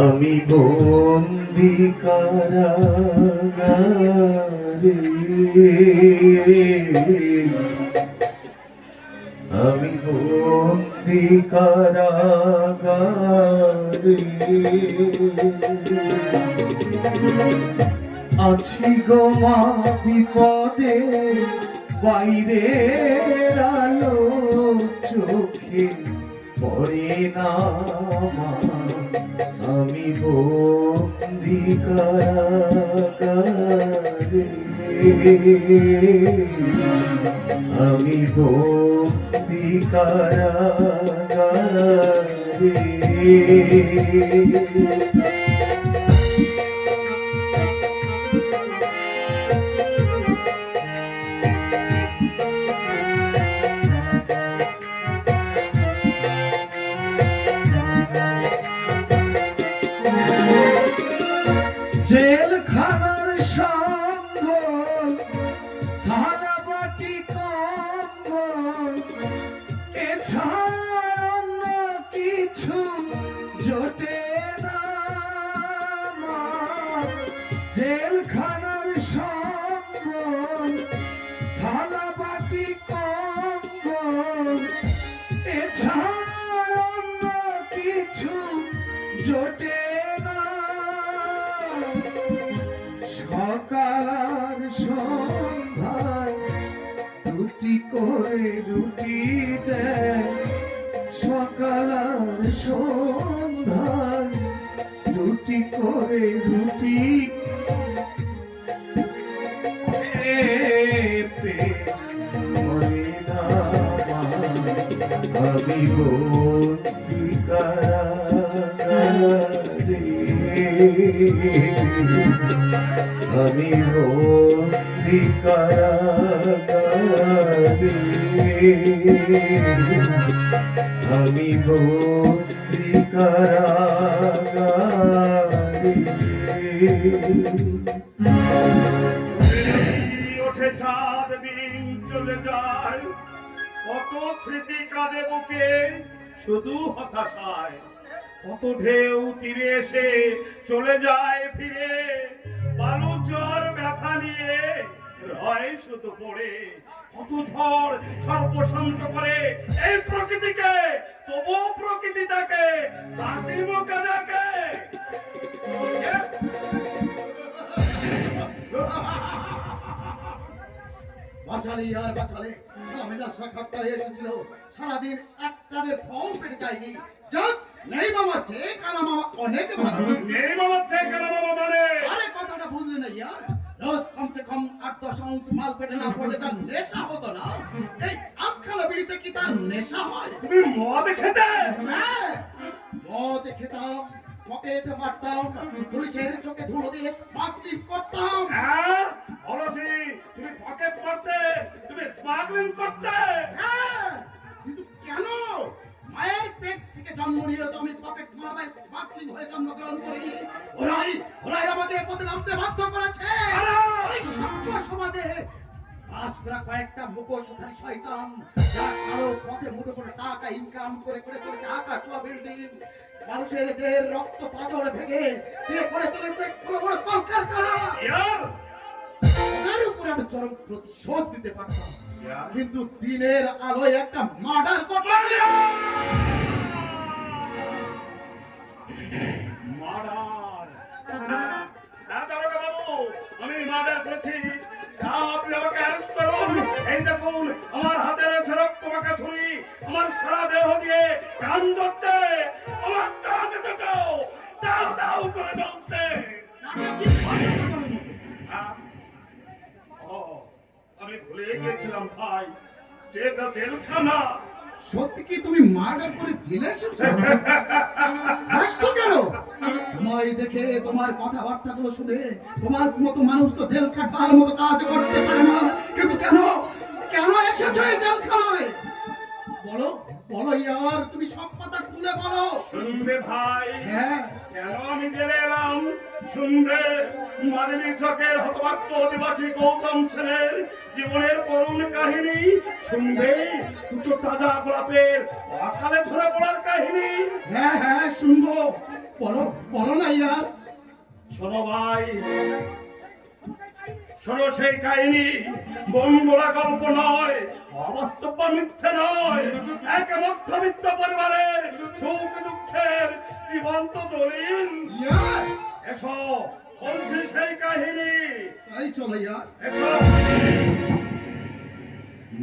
আমি বন্দি কারাগারে, আমি বন্দি কারাগারে আছি গো মা বিপদে, বাইরের আলো চোখে পড়ে না মা, আমি বন্দি কারাগারে, আমি বন্দি কারাগারে। জেলখানার সঙ্গল, থালা বাটি কম্বল, এছাড়া অন্য কিছু জোটে না মা। জেলখানার সঙ্গল, থালা বাটি কম্বল, এছাড়া অন্য কিছু জোটে না। সকাল আর সন্ধ্যায় দুটি করে রুটি দেয়, সকাল আর সন্ধ্যায় দুটি করে রুটি মরে না মা, আমি বন্দি কারাগারে, আমি বন্দি কারাগারে, আমি বন্দি কারাগারে। ওঠে চাঁদ, দিন চলে যায়, কত স্মৃতি কাঁদে বুকে শুধু হতাশায়, কত ঢেউ তীরে এসে চলে যায় ফিরে, বালু জ্বর ব্যথা নিয়ে রয় শুধু পড়ে, কত ঝড় সর্বশান্ত করে এই প্রকৃতিকে, তবুও প্রকৃতি তাকে হাসি মুখে দেখে। বাঁচালি আর বাঁচালে, সারা মেজাজ সাক্ষাৎটা এসেছিল, সারাদিন একটারে ফল পেটে যায়নি। যাক, নেই মামার চেয়ে কানা মামা অনেক ভালো। নেই মামার চেয়ে কানা মামা মানে? আরে কথাটা বুঝলি না ইয়ার, রোজ কমসে কম 8-10 আউন্স মাল পেটে না পড়লে তার নেশা হতো না। এই আটখানা বিড়িতে কি তার নেশা হয়? তুমি মদ খেতে? হ্যাঁ, মদ খেতাম, পকেট মারতাম, পুলিশের চোখে ধুলো দিয়ে স্মাগলিং করতাম। হ্যাঁ, অলধি তুমি পকেট মারতে, তুমি স্মাগলিং করতে? হ্যাঁ, কিন্তু কেন? মায়ের পেট থেকে জন্ম নিয়ে তো আমি পকেট মারবা স্মাগলিং হয়ে জন্মগ্রহণ করি। ওরাই আমাদের পথে নামতে বাধ্য করেছে। এই সভ্য সমাজে বাস করা কয়েকটা মুখোশধারী শয়তান, যারা কালো পথে মুঠো করে টাকা ইনকাম করে করে চলেছে আকাশ ছোঁয়া বিল্ডিং, মানুষের দেহের রক্ত পাথর ভেঙে দিয়ে করে চলেছে বড় বড় কলকারখানা। তার উপরে আমি চরম প্রতিশোধ দিতে পারতাম, কিন্তু দিনের আলোয় একটা মার্ডার করলাম। মার্ডার? না দারোগা বাবু, আমি মার্ডার করেছি। আপনি আমাকে অ্যারেস্ট করুন। এই দেখুন, আমার হাতে রয়েছে রক্তমাখা ছুরি, আমার সারা দেহ দিয়ে কান ধরছে, আমার দাঁত দুটো দাও দাও করে জ্বলছে। আমি ভুলে গিয়েছিলাম ভাই, যেটা জেলখানা। সত্যি কি তুমি মার্ডার করে জেলে এসেছো? হাসছো কেন? তোমায় দেখে, তোমার কথাবার্তা গুলো শুনে তোমার মতো মানুষ তো জেল খাটার মতো কাজ করতে পারে না, কিন্তু কেন কেন এসেছো এই জেলখানায়? বলো বলো ইয়ার, তুমি সব কথা খুলে বলো। শুনবে ভাই, হ্যাঁ কেন আমি জেলে এলাম শুনবে। মালিনী চকের হতভাগ্য আদিবাসী গৌতম ছেলের জীবনের করুণ কাহিনী শুনবে। দুটো তাজা গোলাপের অকালে ঝরে পড়ার কাহিনী। হ্যাঁ হ্যাঁ শুনবো, বলো বলো না ইয়ার। শোনো ভাই, শোনো সেই কাহিনী। বন বলা গল্প নয়, অবাস্তব বা মিথ্যে নয়, এক মধ্যবিত্ত পরিবারের সুখ দুঃখের জীবন্ত দলিল। ইয়ার এসো বলছি সেই কাহিনী, তাই চলো ইয়ার। এসো।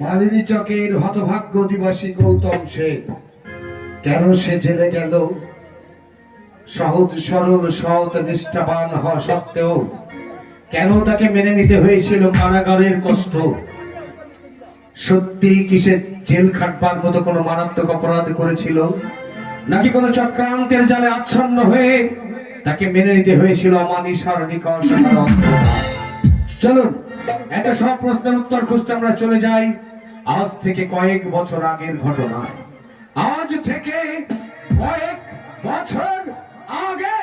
মালিনী চকের হতভাগ্য অধিবাসী গৌতম সেন কেন সে জেলে গেল? সহজ সরল সৎ নিষ্ঠাবান হওয়া সত্ত্বেও কেন তাকে মেনে নিতে হয়েছিল কারাগারের কষ্ট? সত্যি কি সে জেল খাটবার মতো কোনো মারাত্মক অপরাধ করেছিল, নাকি কোনো চক্রান্তের জালে আচ্ছন্ন হয়ে তাকে মেনে নিতে হয়েছিল অমানিসার নিকষ? চলুন এত সব প্রশ্নের উত্তর খুঁজতে আমরা চলে যাই আজ থেকে কয়েক বছর আগের ঘটনায়। আজ থেকে কয়েক বছর আগে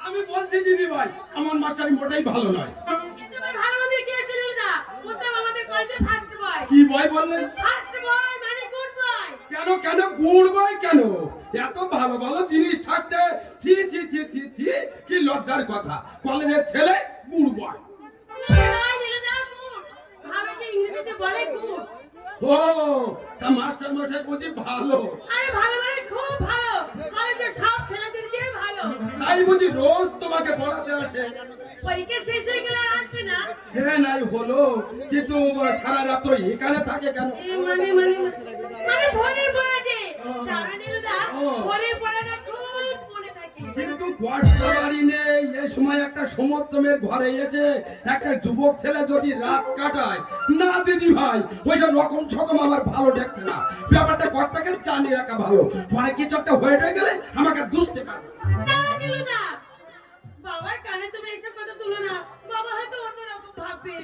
আমি বলছি দিদি ভাই, আমার মাস্টারি মোটেই ভালো নয়। কিন্তু আমার ভালো মন্দ কি আছে না? উত্তম আমাদের কলেজে ফার্স্ট বয়। কি বয় বললেন? ফার্স্ট বয় মানে গুড বয়। কেন কেন গুড় বয় কেন? এত ভালো ভালো জিনিস থাকতে ছি ছি ছি ছি ছি, কি লজ্জার কথা। কলেজের ছেলে গুড় বয়। নয় দিলে দাও গুড। ভালোকে ইংরেজিতে বলে গুড। ও তা মাস্টার মশাই বুঝি ভালো? আরে ভালো মানে খুব ভালো। কলেজের সব ছেলেদের চেয়ে ভালো। তাই বুঝি রোজ তোমাকে পড়াতে আসে? পরীক্ষা শেষ হয়ে গেলে আর আসবে না। সে নাই হলো, কিন্তু সারা রাত এখানে থাকে কেন? মানে ভোরের পড়া যে জানা নীলদা, ভোরের পড়াটা খুব মনে থাকে। কিন্তু গড়টা বাড়ি নেই, এই সময় একটা সমর্থমের ঘরে এসে একটা যুবক ছেলে যদি রাত কাটায় না দিদি ভাই, ওইসব রকম সকম আমার ভালো ঠেকছে না। ব্যাপারটা গড়টাকে জানিয়ে রাখা ভালো, পরে কিছু একটা হয়ে গেলে আমাকে দুষতে পারে। না নীলদা, বাবার কানে তুমি এসব কথা তুলো না। বাবা হয়তো অন্যরকম ভাববে।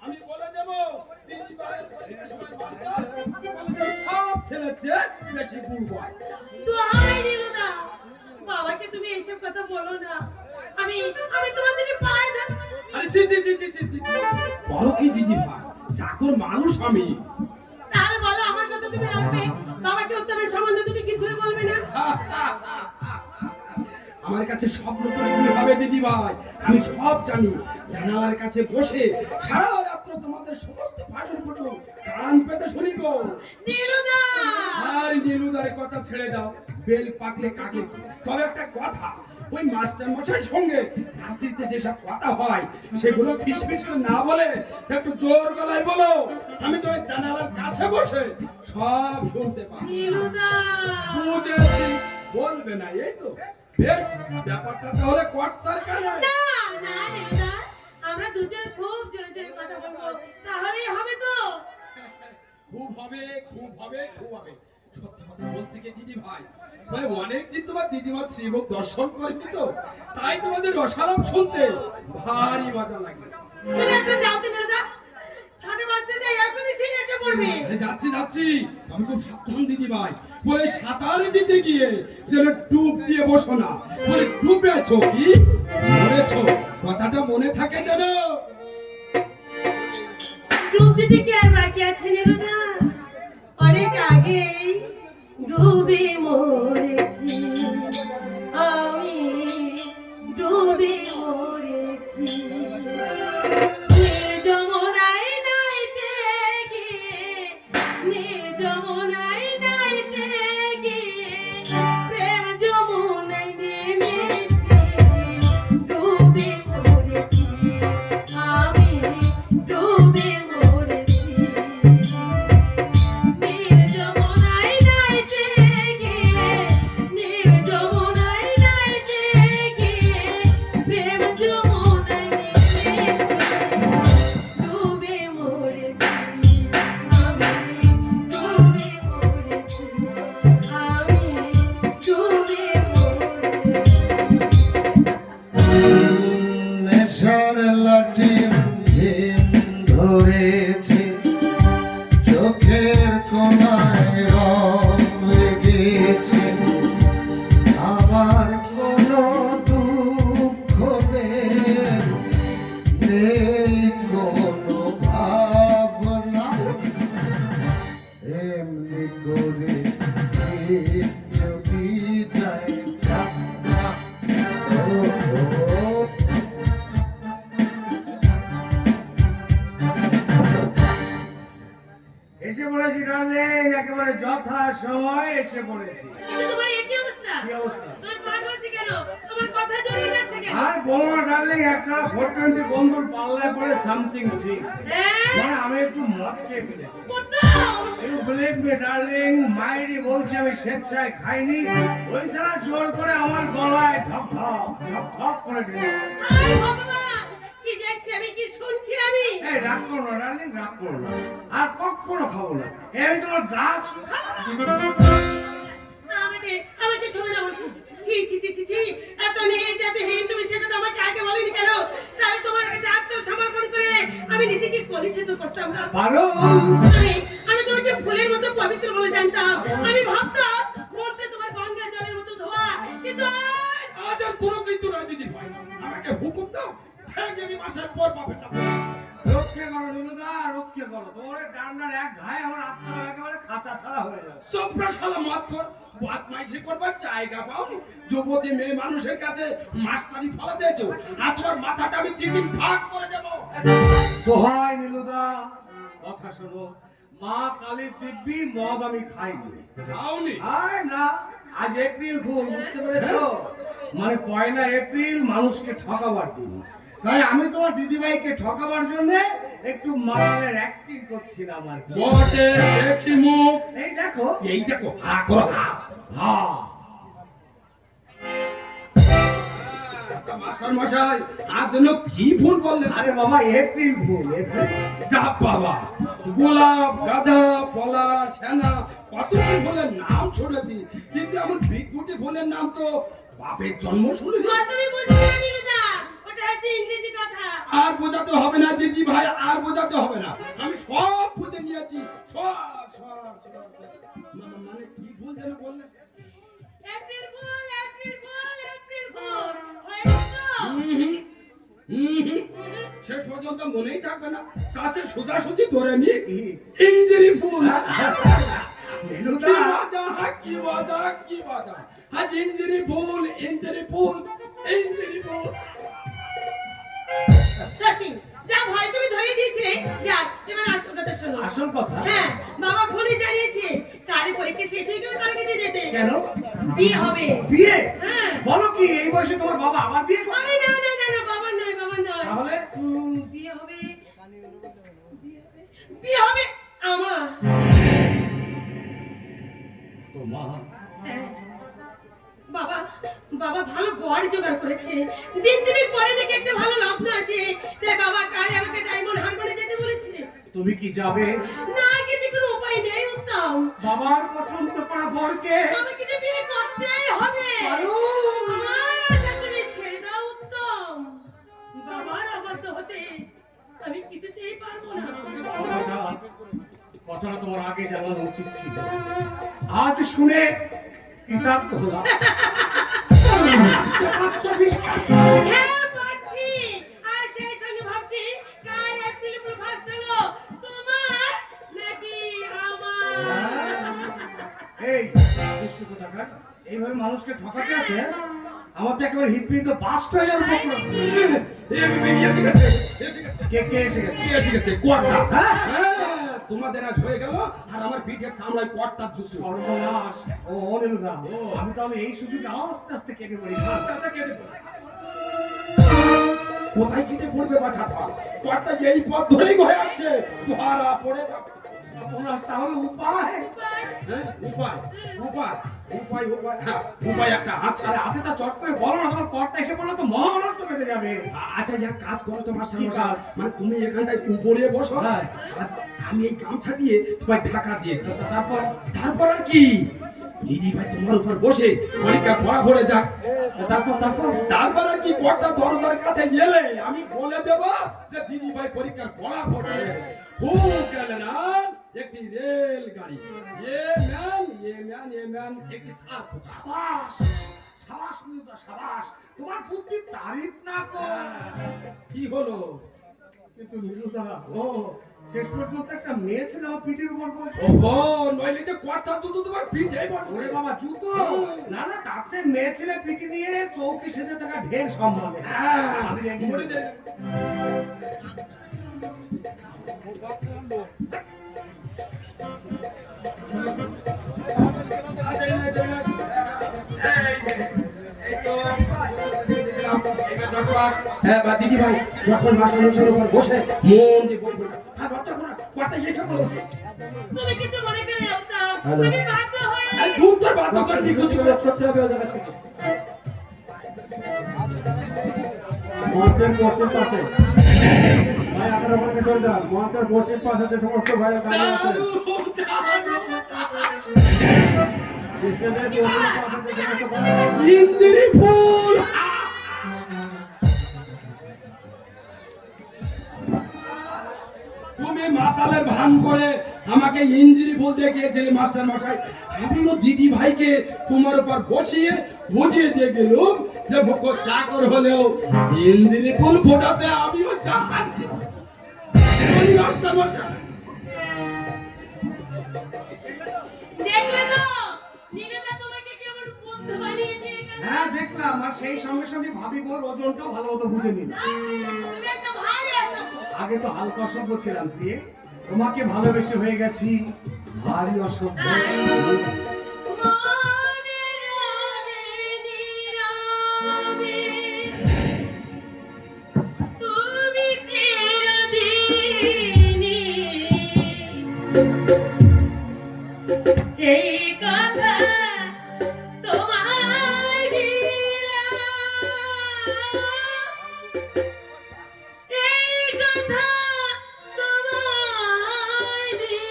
আমি বলে দেব দিদি ভাইয়ের পরীক্ষার সময় মাস্টার কলেজের সব ছেলের চেয়ে বেশি গুণ হয়। দোহাই নীলদা, বাবাকে তুমি এইসব কথা বলো না। আমি আমি তোমার জন্য পায়ে ধরে বলছি। আরে জি জি জি জি জি জি, বড় কি দিদি ভাই, চাকর মানুষ আমি। তাহলে বলো আমার কথা তুমি রাখবে, বাবাকে উত্তমের সম্বন্ধে তুমি কিছুই বলবে না। আমার কাছে স্বপ্ন করে কি হবে দিদি ভাই, আমি সব জানি। জানালার কাছে বসে সারা রাত্র তোমাদের সমস্ত ভাষণ ফুটুন কান পেতে শুনি গো। নীলদা, আর নীলুদার কথা ছেড়ে দাও, বেল পাকলে কাকে কি। তবে একটা কথা, ওই মাস্টার মশাইয়ের সঙ্গে রাত্রিতে যেসব কথা হয় সেগুলো ফিসফিস করে না বলে একটু জোর গলায় বলো। আমি তো ওই জানালার কাছে বসে সব শুনতে পাই। নীলদা, বুঝেছি, বলবে না এই তো বেশ। ব্যাপারটা তাহলে কর্তার কাছে। না না নীলদা, আমরা দুজনে খুব জোরে জোরে কথা বলবো, তাহলেই হবে তো। খুব হবে খুব হবে খুব হবে। সত্যি কথা বলতে কি দিদি ভাই, মানে অনেকদিন তোমার দিদিমার শ্রীমুখ দর্শন করিনি তো, তাই তোমাদের রসালাপ শুনতে ভারী মজা লাগে। তুমি এখন যাও তো নীলদা, 6টা বাজতে যাই, এখনই সে এসে পড়বে। আরে যাচ্ছি যাচ্ছি, আমি খুব সাবধান দিদি ভাই। বলে সাঁতার দিতে গিয়ে যেন ডুব দিয়ে বসো না। বলে ডুবেছো কি মরেছো, কথাটা মনে থাকে যেন। ডুব দিতে কি আর বাকি আছে নীলদা? অনেক আগেই ডুবে মরেছি আমি, ডুবে মরেছি। নীল যমুনায় নাইতে গিয়ে, নীল যমুনায় নাইতে গিয়ে প্রেম যমুনায় নেমেছি, ডুবে মরেছি আমি, ডুবে মরেছি। কোনায় রং লেগেছে, আমার কোনো দুঃখ নেই, নেই কোনো ভাবনা, এমনি করে দিন যদি যায় যাত্রা, ও, ও, এসে পড়েছি ডার্লিং, একেবারে যথা সময় এসে পড়েছি। কিন্তু তোমার একই অবস্থা। কি অবস্থা? তোমার পা ঢলছে কেন? তোমার কথা জড়িয়ে যাচ্ছে কেন? আর বলো না ডার্লিং, একসাথে 420 বন্ধুর পাল্লায় পড়ে সামথিং ঠিক। হ্যাঁ? মানে আমি একটু মদ খেয়ে ফেলেছি। কোথাও? You believe me, darling, মাইরি বলছে আমি স্বেচ্ছায় খাইনি, ওই সারা জোর করে আমার গলায় ঠক ঠক ঠক ঠক করে দিল। হায় ভগবান! কি দেখছি আমি, কি শুনছি আমি? এই রাগ করো না ডার্লিং, রাগ করো না, আর কখনো খাবো না। এই আমি তোমার গাছ আমাকে আমাকে ছবি না বলছি। ছি ছি ছি ছি ছি, এত নিয়ে যাতে হেন তুমি সে কথা আমাকে আগে বলিনি কেন? তাহলে তোমার কাছে আত্মসমর্পণ করে আমি নিজেকে কলুষিত করতাম না। পারো। আমি তোমাকে ফুলের মতো পবিত্র বলে জানতাম। আমি ভাবতাম মনটা তোমার গঙ্গা জলের মতো ধোয়া, কিন্তু আজ আর কোনো কিন্তু নয় দিদি ভাই, আমাকে হুকুম দাও, ঠিক আমি মাসের পর বাপের নাম বলবো। রক্ষে করো নীলুদা, রক্ষে করো। তোমার এই ডান্ডার এক ঘায়ে আমার আত্মা একেবারে খাঁচা ছাড়া হয়ে যাচ্ছে। সবরা শালা মত কর, বাদ মাইসে করবার জায়গা পাওনি, যুবতী মেয়ে মানুষের কাছে মাস্টারি ফলা দিয়েছো, আর তোমার মাথাটা আমি যেদিন ভাগ করে দেবো। দোহাই নীলুদা, কথা শোনো, মা কালীর দিব্যি মদ আমি খাইনি। খাওনি? আরে না, আজ এপ্রিল ফুল, বুঝতে পেরেছো? মানে 1 এপ্রিল মানুষকে ঠকাবার দিন, তাই আমি তোমার দিদিভাইকে ঠকাবার জন্য একটু মারালের অ্যাক্টিং করছিলাম আর কি। বটে, দেখি মুখ। এই দেখো, এই দেখো, হা করো, হা। হা, মাস্টার মশাই, তার জন্য কি ভুল বললেন? আরে বাবা এপ্রিল ফুল, এপ্রিল। যা বাবা, গোলাপ, গাঁদা, পলাশ, সেনা, কত কি ফুলের নাম শুনেছি, কিন্তু এমন বিদ্যুটি ফুলের নাম তো বাপের জন্ম শুনিনি। তুমি বুঝবে না নীলুদা, ওটা হচ্ছে ইংরেজি কথা। আর বোঝাতে হবে না দিদি ভাই, আর বোঝাতে হবে না, আমি সব বুঝে নিয়েছি, সব সব সব। মানে কি ভুল যেন বললেন? April fool, April fool, April fool. হয়েছে তো? শেষ পর্যন্ত মনেই থাকবে না, কাছে সোজাসুজি ধরে নি ইঞ্জিরি ফুল। নীলুদা, কি মজা, কি মজা, কি মজা, আজ ইঞ্জিরি ফুল, ইঞ্জিরি ফুল, ইঞ্জিরি ফুল। সত্যি, যা ভয় তুমি ধরে দিয়েছিলে, যাক, এবার আসল কথা শোনো। আসল কথা? হ্যাঁ, বাবা ফোনে জানিয়েছে কারি পরীক্ষা শেষ হয়ে গেলে কার কাছে যেতে। কেন? বিয়ে হবে। বিয়ে? হ্যাঁ। বলো কি, এই বয়সে তোমার বাবা আবার বিয়ে করবে? আরে না না না না, বাবা নয়, বাবা নয়। তাহলে? বিয়ে হবে, বিয়ে হবে আমার। তোমার? হ্যাঁ। বাবা বাবা ভালো বড় জোগাড় করেছে, দিন তিনেক পরে নাকি একটা ভালো লগ্ন আছে, তাই বাবা কাল আমাকে ডায়মন্ড হারবারে যেতে বলেছে। তুমি কি যাবে? না, কিছু কোনো উপায় নেই উত্তম। বাবার পছন্দ করা বরকে আমাকে যে বিয়ে করতেই হবে। পারুন। আমার আশা করে ছেড়ে দাও উত্তম। বাবার অবাধ্য হতে আমি কিছুতেই পারবো না। কথাটা তোমার আগে জানানো উচিত ছিল, আজ শুনে কৃতার্থ হলাম। হ্যাঁ, পাচ্ছি। আর সেই সঙ্গে ভাবছি কাল এপ্রিল ফুল ফার্স্ট হলো, তোমার নাকি আমার। এই দুষ্টু কোথাকার, এইভাবে মানুষকে ঠকাতে আছে? আমার তো একেবারে হৃদপিণ্ড বাস্ট হয়ে যাওয়ার উপক্রম। এসে গেছে, এসে গেছে, কে কে এসে গেছে? কি এসে গেছে? কোয়ার্টা। হ্যাঁ? হ্যাঁ, তোমাদের আজ হয়ে গেল, আর আমার পিঠের চামড়ায় কোয়ার্টার যুক্ত। সর্বনাশ। ও নীলুদা, ও। আমি তাহলে এই সুযোগে আস্তে আস্তে কেটে পড়ি। কোয়ার্টাটা কেটে পড়ে। কোথায় কেটে পড়বে বাছাটা? কোয়ার্টা এই পথ ধরেই হয়ে যাচ্ছে, ধরা পড়ে যাবে। সর্বনাশ, তাহলে উপায়? হ্যাঁ, উপায়, উপায়, উপায়, উপায়, হ্যাঁ, উপায় একটা আছে। আরে আছে তা চট করে বলো না, তোমার কর্তা এসে পড়লে তো মহানর্থ পেতে যাবে। আচ্ছা, এক কাজ করো তো মাস্টার কি মশাই, কাজ? মানে তুমি এখানটায় উপরে বসো, হ্যাঁ। আর আমি এই গামছা দিয়ে তোমায় ঢাকা দিয়ে দিই। তারপর? তারপর আর কি, দিদি ভাই তোমার উপর বসে পরীক্ষা পড়া পড়ে যাক। তারপর তারপর তারপর আর কি, কর্তা দরদার কাছে এলে আমি বলে দেব যে দিদি ভাই পরীক্ষার পড়া পড়ছে। হু গেলেন একটি রেল গাড়ি, এ ম্যান একটি ছাড় পোকা। সাবাস সাবাস মিউদা সাবাস, তোমার বুদ্ধি তারিফ না কর। কি হলো? কিন্তু নীলুদা, ও শেষ পর্যন্ত একটা মেয়ে ছিল আমার পিঠের উপর বসে। ওহো, নইলে যে কথা তো তোমার পিঠে বল। ওরে বাবা জুতো, না না তার চেয়ে মেয়ে ছেলে পিঠে নিয়ে চৌকি সেজে থাকা ঢের সম্মানে। আমি ready। মরে দে। হ্যাঁ বা দিদি ভাই, যখন মাস্টারমশাইয়ের উপর বসে মন দিয়ে বই পড়ে, আর বাচ্চা খোনা কথা এসে করো। তুমি কিছু মনে করে নাও তো, আমি বাধ্য হয়ে এই দুধ তোর বাধ্য করে নিখোঁজ করে। মঞ্চের মোড়টির পাশে ভাই, আপনারা ওখানে চলে যান। মঞ্চের মোড়টির পাশে যে সমস্ত ভাই দাঁড়িয়ে আছে, স্টেজের মোড়টির পাশে যে সমস্ত ভাই, ইঞ্জিরি ফুল। তুমি মাতালের ভান করে আমাকে ইঞ্জিরি ফুল দেখিয়েছিলে মাস্টার মশাই। আমিও দিদি ভাইকে তোমার উপর বসিয়ে বুঝিয়ে দিয়ে গেলুম যে মুখ্য চাকর হলেও ইঞ্জিরি ফুল ফোটাতে আমিও জানি। মাস্টার মশাই দেখলে তো, নীরদা তোমাকে কেমন বন্ধু বানিয়ে দিয়ে গেল। হ্যাঁ দেখলাম, আর সেই সঙ্গে সঙ্গে ভাবি বোর ওজনটাও ভালো মতো বুঝে নিল। তুমি একটা ভারী অসভ্য। আগে তো হালকা অসভ্য ছিলাম প্রিয়ে, তোমাকে ভালোবেসে হয়ে গেছি ভারী অসভ্য। মনে রবে নীরবে, তুমি চিরদিনই এই কথা তোমায় দিলাম, এই কথা তোমায় দিলাম।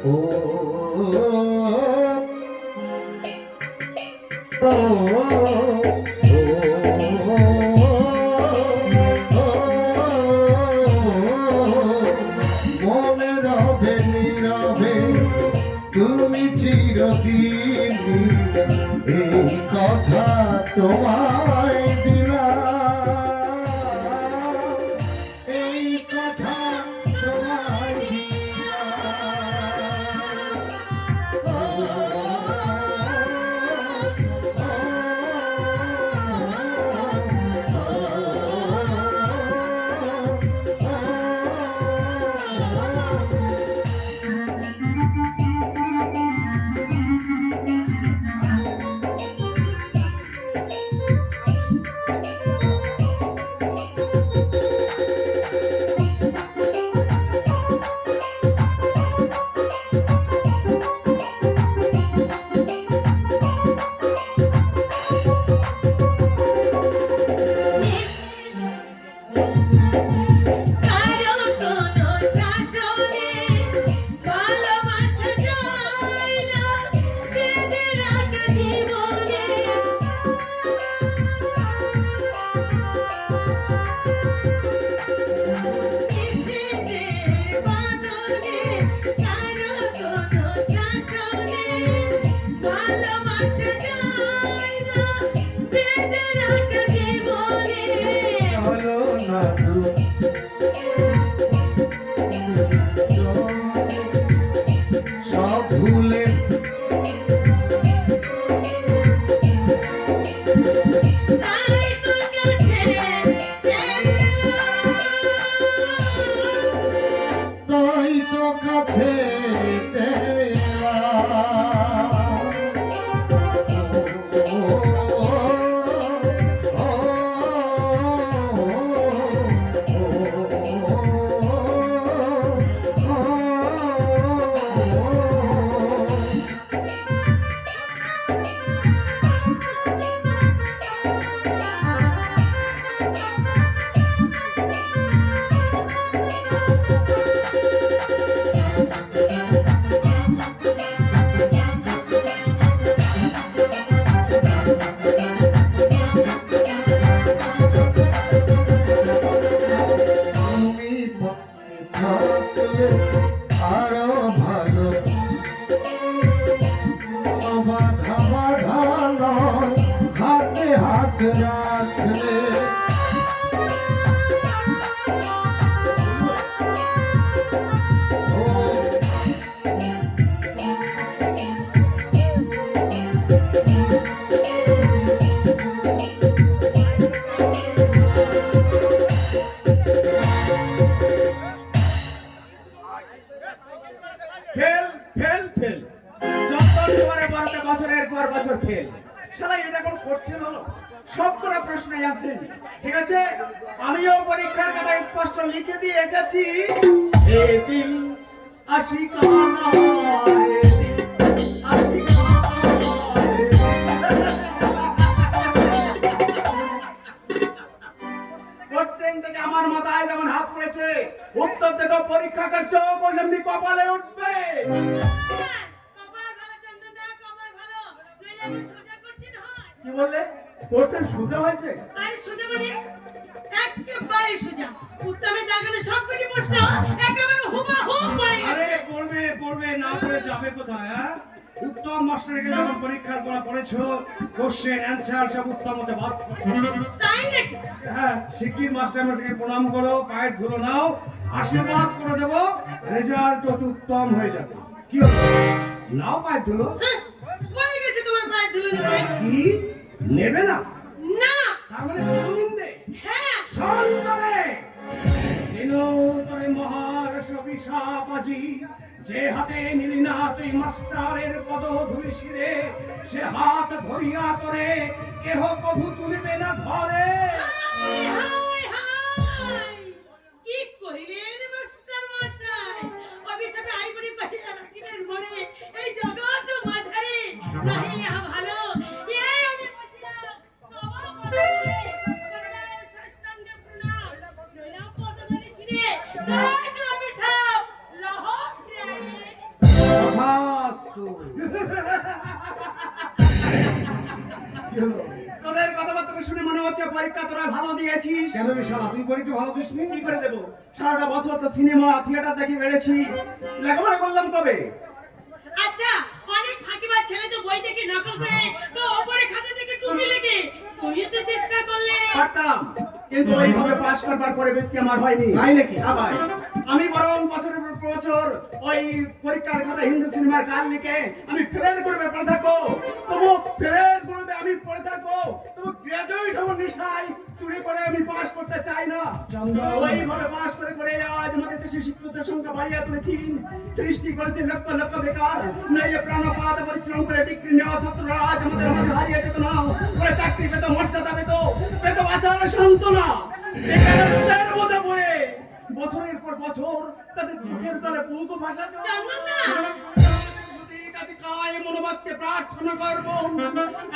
ও মনে রবে নীরবে তুমি চিরদিন, এই কথা তোমায় দিলাম, এই কথা তোমায় কারো কোনো শাসনে ভালোবাসা যায় না, বেঁধে রাখা জীবনে। নিষেধের বাঁধনে, কারো কোনো শাসনে ভালোবাসা যায় না, বেঁধে রাখা জীবনে। হলো না তো সব ভুলে তাই তো কাছে তাই তো কাছে থাকলে আরো ভালো, বাধা বাধা নয়, হাতে হাত রাখলে। ফেল ফেল ফেল, চন্দন দুয়ারে 12টা বছরের পর বছর ফেল। শালা এটা কোনো কোশ্চেন হলো? সব কটা প্রশ্নই আছে। ঠিক আছে, আমিও পরীক্ষার কথা স্পষ্ট লিখে দিয়ে এসেছি। এ দিল আশিকানা, এ দিল আশিকানা, এ কোশ্চেন থেকে আমার মাথায় যেমন হাত পড়েছে, উত্তর দেখো পরীক্ষার চোখ ও যেমনি কপালে উঠবে। কপাল ভালো চন্দনদা, কপাল ভালো, নইলে আমি সোজা করছি না হয়। কি বললে? কোশ্চেন সোজা হয়েছে? আরে সোজা মানে একেবারে সোজা। উত্তমে দাগানো সবকটি প্রশ্ন একেবারে হুবহু পড়ে আরে গেছে। পড়বে পড়বে, না পড়ে যাবে কোথায়? হ্যাঁ, উত্তম মাস্টারকে যখন পরীক্ষার পড়া পড়েছো, কোশ্চেন অ্যানসার সব উত্তম মতে বাদ। তাই নাকি? হ্যাঁ, শিগগির মাস্টার মশাইকে প্রণাম করো, পায়ের ধুলো নাও, আশীর্বাদ করে দেবো, রেজাল্ট অতি উত্তম হয়ে যাবে। কি হলো? নাও পায়ের ধুলো। হ্যাঁ, হয়ে গেছে তোমার পায়ে ধুলো নিতে। কি নেবে না? না। তার মানে কোনদিন দে হ্যাঁ। সন্তরে দিনোতরে মহারস অভিশাপাজি, যে হাতে নিলি না তুই মাস্টারের পদ ধুলি শিরে, সে হাত ধরিয়া করে কেহ প্রভু তুলিবে না ধরে। হায়, হায়, হায়। কি করিলেন মাস্টার মশাই? অভিশাপে আইবুড়ি পাইয়া রাখিলেন মনে, এই জগৎ মাঝারে নাহি ইহা ভালো। এই আমি বসিলাম, তবা পদে চরণের সাষ্টাঙ্গে প্রণাম, নইলাম পদধূলি শিরে, তাই তোর অভিশাপ লহ প্রায়ে। তথাস্তু। কি হলো? তোদের কথাবার্তা শুনে মনে হচ্ছে পরীক্ষা তোরা ভালো দিয়েছিস। কেন রে শালা, তুই পরীক্ষা ভালো দিসনি? কি করে দেবো? সারাটা বছর তো সিনেমা থিয়েটার দেখি বেড়েছি, লেখাপড়া করলাম কবে? আচ্ছা, অনেক ফাঁকিবাজ ছেলে তো বই দেখে নকল করে বা ওপরে খাতা থেকে টুকি লেগে, তুমিও তো চেষ্টা করলে। পারতাম, কিন্তু ওইভাবে পাস করবার পরে ব্যক্তি আমার হয়নি। তাই নাকি? হ্যাঁ ভাই, আমি বরং বছরের পর বছর ওই পরীক্ষার খাতা হিন্দি সিনেমার গান লিখে আমি ফেল করবে পড়ে থাকবো, তবু ফেল করবে আমি পড়ে থাকবো, তবু গ্রাজুয়েট হওয়ার নেশায় চুরি করে আমি পাস করতে চাই না। চন্দন। ওইভাবে পাস করে করে আজ আমাদের দেশে শিক্ষকদের সংখ্যা বাড়িয়ে তুলেছি, সৃষ্টি করেছি লক্ষ লক্ষ বেকার, নাইলে প্রাণপাত পরিশ্রম করে ডিগ্রি নেওয়া ছাত্ররা আজ আমাদের মাঝে হারিয়ে যেত না, করে চাকরি পেত, মর্যাদা পেত, পেত বাঁচার সান্ত্বনা। বেকারত্বের বোঝা বয়ে বছরের পর বছর তাদের চোখের তলে বুক ভাসাতে চন্দনদা। কাছে কায় মনোবাক্যে প্রার্থনা করব,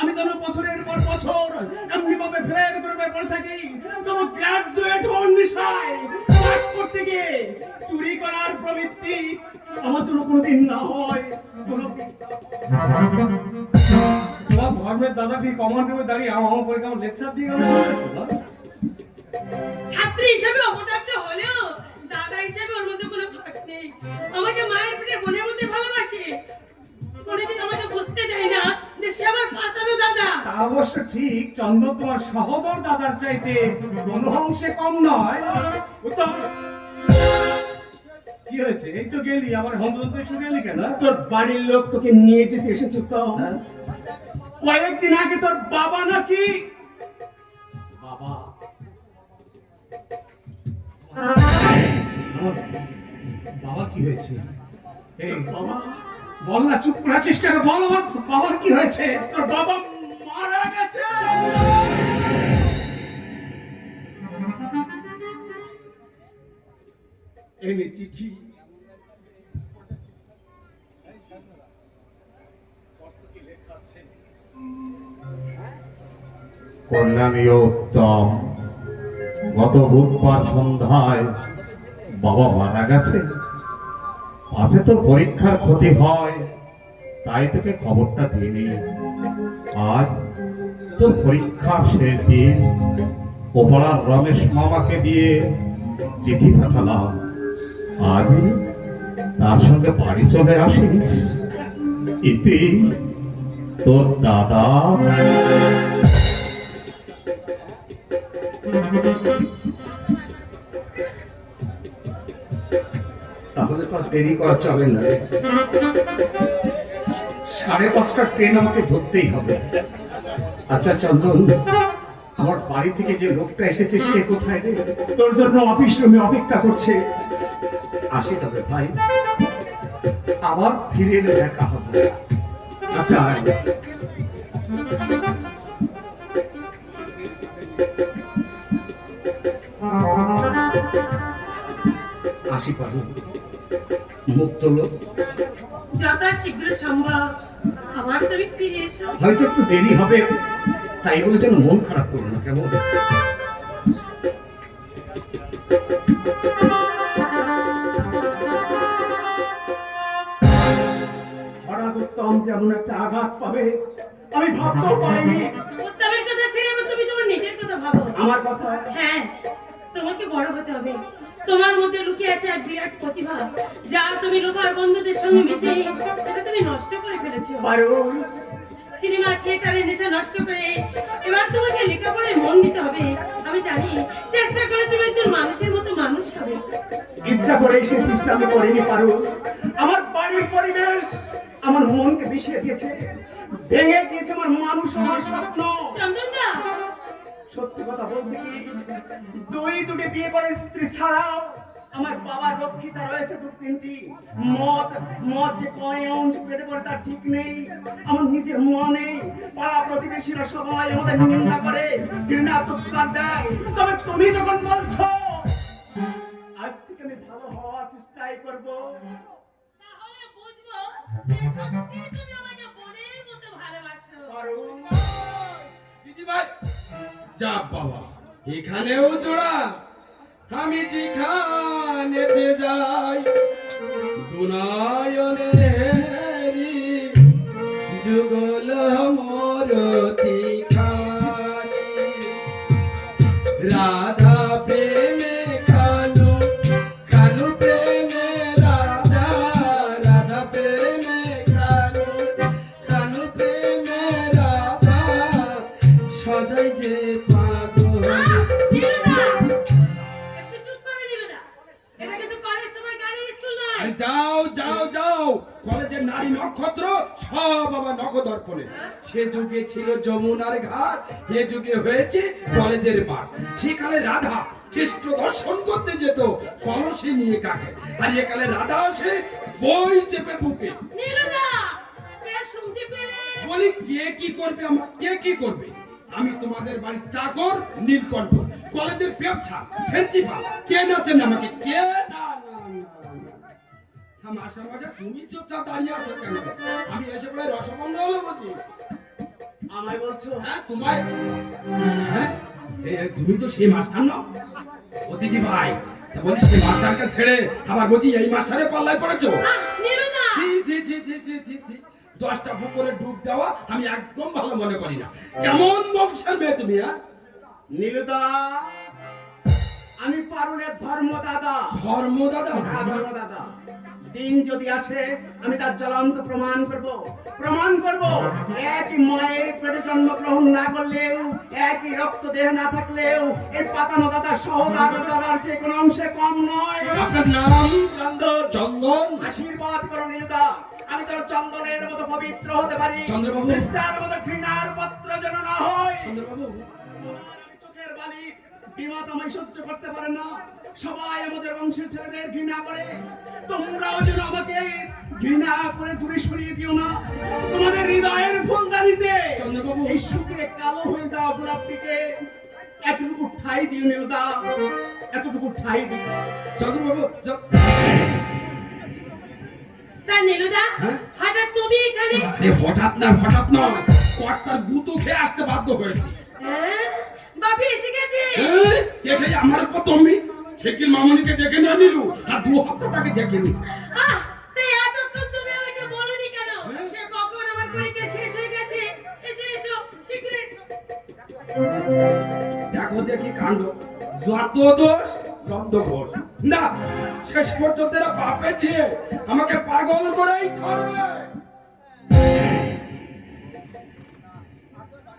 আমি যেন বছরের পর বছর এমনি ভাবে ফের করবে পড়ে থাকি, তবু গ্রাজুয়েট হওয়ার নেশায় পাস করতে গিয়ে চুরি করার প্রবৃত্তি আমার জন্য কোনোদিন না হয়। তোমার ধর্মের দাদা ঠিক কমন রুমে দাঁড়িয়ে আমার করে কেমন লেকচার দিয়ে গেল। ছাত্রী হিসেবে অপদার্থ হলেও দাদা হিসেবে ওর মধ্যে কোনো ফাঁক নেই। আমাকে মায়ের পেটে বোনের মধ্যে ভালোবাসে, কোনোদিন আমাকে বুঝতে দেয় না যে সে আমার পাতানো দাদা। তা অবশ্য ঠিক, চন্দন তোমার সহোদর দাদার চাইতে কোনো অংশে কম নয়। উত্তম। কি হয়েছে? এই তো গেলি, আবার হন্তদন্ত ছুটে এলি কেন? তোর বাড়ির লোক তোকে নিয়ে যেতে এসেছে তো। কয়েকদিন আগে তোর বাবা নাকি বাবা? বাবা কি হয়েছে? এই বাবা, বল না, চুপ করে আছিস কেন? বল, আমার বাবার কি হয়েছে? তোর বাবা মারা গেছে। এনে চিঠি। কল্যাণীয় উত্তম, গত বুধবার সন্ধ্যায় বাবা মারা গেছে। পাশে তোর পরীক্ষার ক্ষতি হয়, তাই তোকে খবরটা দিইনি। আজ তোর পরীক্ষার শেষ দিন, ওপাড়ার রমেশ মামাকে দিয়ে চিঠি পাঠালাম। আজই তার সঙ্গে বাড়ি চলে আসিস। ইতি তোর দাদা। তাহলে তো আর দেরি করা চলে না রে। 5:30টার ট্রেন আমাকে ধরতেই হবে। আচ্ছা চন্দন, আমার বাড়ি থেকে যে লোকটা এসেছে সে কোথায় রে? তোর জন্য অফিস রুমে অপেক্ষা করছে। আসি তবে ভাই, আবার ফিরে এলে দেখা হবে। আচ্ছা আয়। আসি পারো, মুখ তোলো। যথা শীঘ্র সম্ভব আবার তুমি ফিরে এসো। হয়তো একটু দেরি হবে, তাই বলে যেন মন খারাপ করো না, কেমন? হঠাৎ উত্তম যেমন একটা আঘাত পাবে আমি ভাবতেও পারিনি। উত্তমের কথা ছেড়ে এবার তুমি তোমার নিজের কথা ভাবো। আমার কথা হ্যাঁ, তোমাকে বড় হতে হবে। তোমার মধ্যে লুকিয়ে আছে এক বিরাট প্রতিভা, যা তুমি লোকার বন্ধুদের সঙ্গে মিশে সেটা তুমি নষ্ট করে ফেলেছো। পারুল, সিনেমা থিয়েটারে নেশা নষ্ট করে এবার তোমাকে লেখাপড়ায় মন দিতে হবে। আমি জানি চেষ্টা করে তুমি একজন মানুষের মতো মানুষ হবে। ইচ্ছা করে সেই চেষ্টা আমি করিনি পারুল। আমার বাড়ির পরিবেশ আমার মনকে বিষিয়ে দিয়েছে, ভেঙে দিয়েছে আমার মানুষ হওয়ার স্বপ্ন। চন্দনদা, সত্যি কথা বলতে কি, দুটি বিয়ে করে স্ত্রী ছাড়াও আমার বাবার রক্ষিতা রয়েছে 2-3টি। মদ যে কয় অংশ পেটে পড়ে তার ঠিক নেই। আমার নিজের মনে পাড়া প্রতিবেশীরা সবাই আমাদের নিন্দা করে, ঘৃণা তুৎকার দেয়। তবে তুমি যখন বলছো আজ থেকে আমি ভালো হওয়ার চেষ্টাই করব, তাহলে বুঝবো যে সত্যি তুমি আমাকে বোনের মতো ভালোবাসো। পারুল। দিদি ভাই, যা বাবা, এখানেও জোড়া। আমি যেখানেতে যাই দুনায়নেরি যুগল মরতি খানি। রাধা প্রেমে খানু, খানু প্রেমে রাধা, রাধা প্রেমে খানু, খানু প্রেমে রাধা, সদাই যে পাগল। নীলুদা, একটু চুপ করে নীলুদা। এটা কিন্তু কলেজ, তোমার গাড়ির স্কুল নয়। আরে যাও যাও যাও, কলেজের নারী নক্ষত্র সব আবার নখদর্পণে। সে যুগে ছিল যমুনার ঘাট, এ যুগে হয়েছে কলেজের মাঠ। সেকালে রাধা কৃষ্ণ দর্শন করতে যেত কলসি নিয়ে কাকে, আর একালে রাধা আসে বই চেপে বুকে। নীলুদা, কে শুনতে পেলে? বলি কে কি করবে, আমার কে কি করবে? আমি তোমাদের বাড়ির চাকর নীলকণ্ঠ, কলেজের ব্যবসা প্রিন্সিপাল। কে নাচেন আমাকে? কে? না না না, মাস্টার মশাই তুমি চুপচাপ দাঁড়িয়ে আছো কেন? আমি এসে বলে রসগন্ধ হলো বুঝি? আমায় বলছো? হ্যাঁ তোমায়। হ্যাঁ তুমি তো সেই মাস্টার নাও। ও দিদি ভাই, তা বলি সেই মাস্টারকে ছেড়ে আবার বুঝি এই মাস্টারের পাল্লায় পড়েছো? আহ, নীলুদা, ছি ছি ছি ছি ছি ছি ছি, 10টা পুকুরে ডুব দেওয়া আমি একদম ভালো মনে করি না। কেমন বংশের মেয়ে তুমি? হ্যাঁ নীলুদা, আমি পারুলের ধর্মদাদা। ধর্মদাদা? হ্যাঁ, ধর্মদাদা। দিন যদি আসে আমি তার জ্বলন্ত প্রমাণ করব। একই মায়ের পেটে জন্মগ্রহণ না করলেও, একই রক্ত দেহ না থাকলেও এই পাতানো দাদা সহদাদার যে কোনো অংশে কম নয়। আপনার নাম? চন্দন। চন্দন? আশীর্বাদ করো নীলুদা, আমি তোর চন্দনের মতো পবিত্র হতে পারি। চন্দ্রবাবু। খ্রিস্টার মতো ঘৃণার পাত্র যেন না হয়। চন্দ্রবাবু, আমি চোখের বালি, বিমা আমায় সহ্য করতে পারে না। সবাই আমাদের বংশের ছেলেদের ঘৃণা করে, তোমরাও যেন আমাকে ঘৃণা করে দূরে সরিয়ে দিও না। তোমাদের হৃদয়ের ফুলদানিতে চন্দ্রবাবু। এই শুকিয়ে কালো হয়ে যাওয়া গোলাপটিকে এতটুকু ঠাই দিও নীলুদা, এতটুকু ঠাই দিও। চন্দ্রবাবু, তা নীলুদা, হ্যাঁ? হঠাৎ তুমি এখানে? আরে হঠাৎ নয়, কর্তার গুতো খেয়ে আসতে বাধ্য হয়েছি। হ্যাঁ, বাপি এসে গেছে। এসে আমার উপর তুমি শেকিল মামুনিকে ডেকে নিয়ে নিলু, আর 2 হপ্তাহ তাকে ডেকে নি। আহ, তাই এতক্ষণ তুমি আমাকে বলনি কেন? সে কখন আমার পরীক্ষা শেষ হয়ে গেছে। এসো এসো, শীঘ্র এসো। দেখো দেখি কাণ্ড, যত দোষ গন্ধ ঘোষ। না, শেষ পর্যন্ত এরা বাপে চেয়ে আমাকে পাগল করেই ছাড়বে।